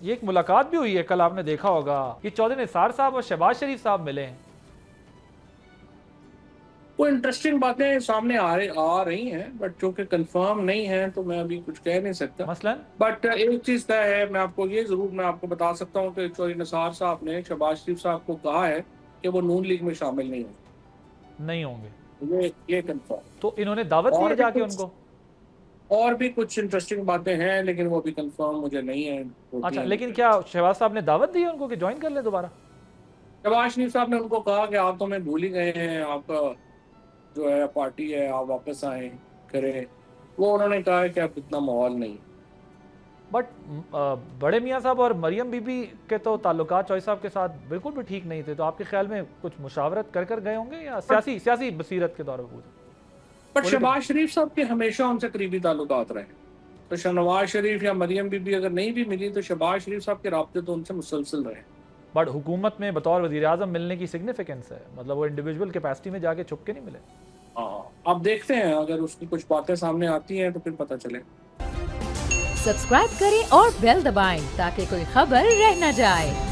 ये एक मुलाकात भी हुई है, कल आपने देखा होगा कि चौधरी निसार साहब और शहबाज शरीफ साहब मिले हैं। वो इंटरेस्टिंग बातें सामने आ रही हैं, बट चूंकि कंफर्म नहीं है तो मैं अभी कुछ कह नहीं सकता। मसलन बट एक चीज़ तय है, मैं आपको बता सकता हूँ कि चौधरी निसार साहब ने शहबाज शरीफ साहब को कहा है कि वो नून लीग में शामिल नहीं नहीं होंगे, होंगे। ये कंफर्म। तो इन्होंने दावत दी और है भी जाके कुछ उनको। और भी कुछ इंटरेस्टिंग बातें हैं, लेकिन वो भी कंफर्म मुझे नहीं है, होती अच्छा, हैं लेकिन मुझे। क्या शहबाज साहब ने दावत दी है उनको कि ज्वाइन कर ले दोबारा। शहबाज शरीफ साहब ने उनको कहा कि आप तो हमें भूल ही गए हैं, आपका जो है पार्टी है, आप वापस आए करें। वो उन्होंने कहा है कि अब इतना माहौल नहीं। बट बड़े मियाँ साहब और मरियम बीबी के तो ताल्लुकात चौधरी साहब के साथ बिल्कुल भी ठीक नहीं थे, तो आपके ख्याल में कुछ मुशावरत कर गए होंगे या सियासी सियासी बसीरत के तौर पर पूछे। But political. शहबाज शरीफ साहब के हमेशा उनसे करीबी ताल्लुकात रहे। तो शहनवाज शरीफ या मरियम बीबी अगर नहीं भी मिली तो शहबाज शरीफ साहब के राब्ते तो उनसे मुसलसल रहे। बट हुकूमत में बतौर वज़ीर आज़म मिलने की सिग्निफिकेंस है, मतलब वो इंडिविजुअल कैपेसिटी में जाके छुप के नहीं मिले। हाँ, अब देखते हैं, अगर उसकी कुछ बातें सामने आती हैं तो फिर पता चले। सब्सक्राइब करें और बेल दबाएं ताकि कोई खबर रह न जाए।